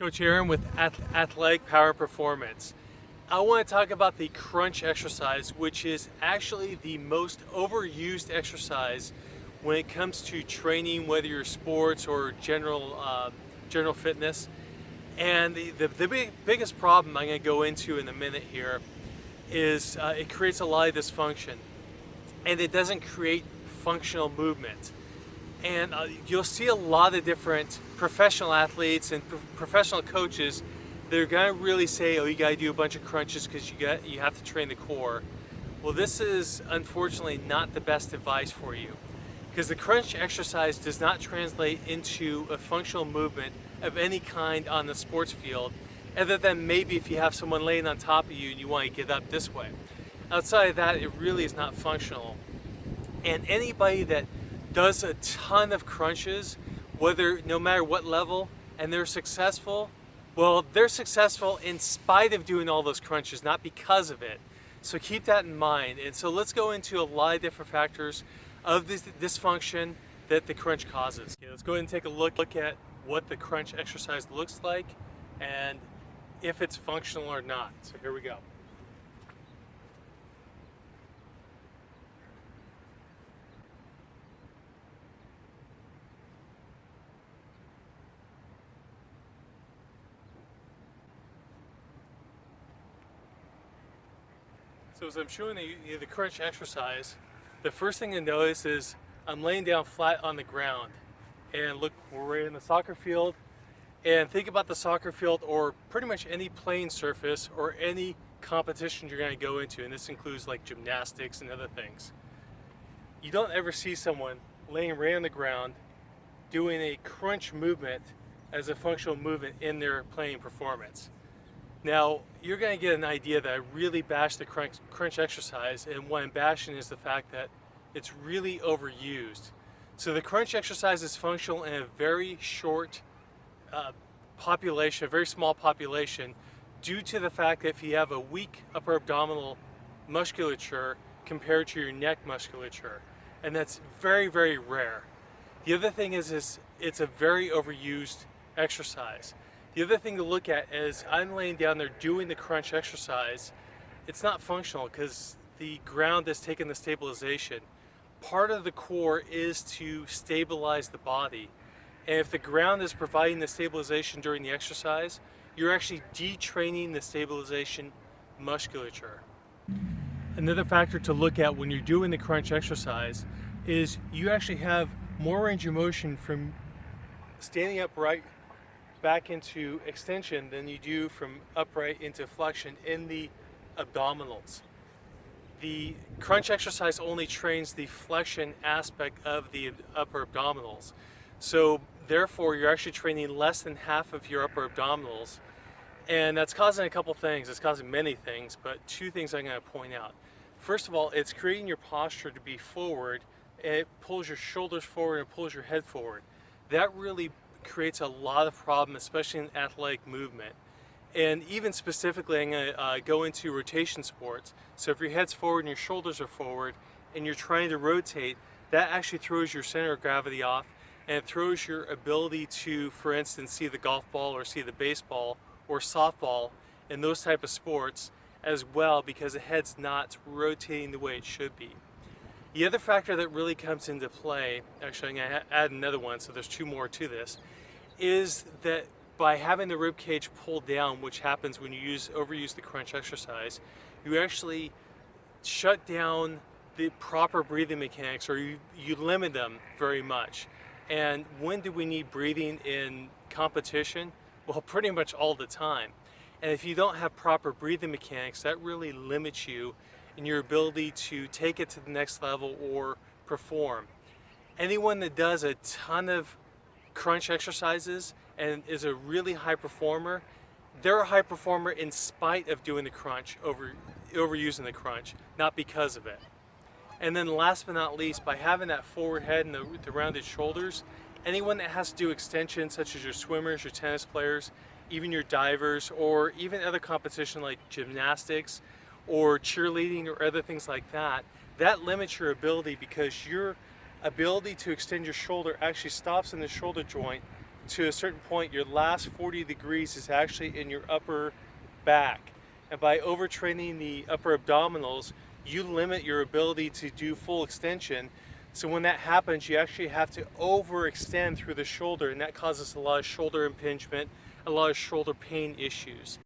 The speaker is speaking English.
Coach Aaron with Athletic Power Performance. I want to talk about the crunch exercise, which is actually the most overused exercise when it comes to training, whether you're sports or general fitness. And the biggest problem I'm going to go into in a minute here is it creates a lot of dysfunction, and it doesn't create functional movement. And you'll see a lot of different professional athletes and professional coaches that are going to really say, oh, you got to do a bunch of crunches because you have to train the core. Well, this is unfortunately not the best advice for you, because the crunch exercise does not translate into a functional movement of any kind on the sports field, other than maybe if you have someone laying on top of you and you want to get up this way. Outside of that, it really is not functional. And anybody that does a ton of crunches, no matter what level, and they're successful, well, they're successful in spite of doing all those crunches, not because of it. So keep that in mind. And so let's go into a lot of different factors of this dysfunction that the crunch causes. Okay, let's go ahead and take a look at what the crunch exercise looks like and if it's functional or not. So here we go. So as I'm showing you the crunch exercise, the first thing to notice is I'm laying down flat on the ground. And look, we're in the soccer field. And think about the soccer field, or pretty much any playing surface or any competition you're going to go into. And this includes like gymnastics and other things. You don't ever see someone laying right on the ground doing a crunch movement as a functional movement in their playing performance. Now, you're going to get an idea that I really bash the crunch exercise, and what I'm bashing is the fact that it's really overused. So the crunch exercise is functional in a very short population, a very small population, due to the fact that if you have a weak upper abdominal musculature compared to your neck musculature, and that's very, very rare. The other thing is it's a very overused exercise. The other thing to look at is I'm laying down there doing the crunch exercise. It's not functional because the ground has taken the stabilization. Part of the core is to stabilize the body. And if the ground is providing the stabilization during the exercise, you're actually detraining the stabilization musculature. Another factor to look at when you're doing the crunch exercise is you actually have more range of motion from standing upright back into extension than you do from upright into flexion in the abdominals. The crunch exercise only trains the flexion aspect of the upper abdominals. So therefore you're actually training less than half of your upper abdominals. And that's causing a couple things. It's causing many things, but two things I'm going to point out. First of all, it's creating your posture to be forward, and it pulls your shoulders forward and pulls your head forward. That really creates a lot of problem, especially in athletic movement. And even specifically, I'm going to go into rotation sports. So if your head's forward and your shoulders are forward and you're trying to rotate, that actually throws your center of gravity off, and it throws your ability to, for instance, see the golf ball or see the baseball or softball in those type of sports as well, because the head's not rotating the way it should be. The other factor that really comes into play, actually I'm going to add another one, so there's two more to this, is that by having the rib cage pulled down, which happens when you overuse the crunch exercise, you actually shut down the proper breathing mechanics, or you limit them very much. And when do we need breathing in competition? Well, pretty much all the time. And if you don't have proper breathing mechanics, that really limits you in your ability to take it to the next level or perform. Anyone that does a ton of crunch exercises and is a really high performer, they're a high performer in spite of doing the crunch, overusing the crunch, not because of it. And then last but not least, by having that forward head and the rounded shoulders, anyone that has to do extensions, such as your swimmers, your tennis players, even your divers, or even other competition like gymnastics or cheerleading or other things like that, that limits your ability, because your ability to extend your shoulder actually stops in the shoulder joint to a certain point, your last 40 degrees is actually in your upper back. And by overtraining the upper abdominals, you limit your ability to do full extension. So when that happens, you actually have to overextend through the shoulder, and that causes a lot of shoulder impingement, a lot of shoulder pain issues.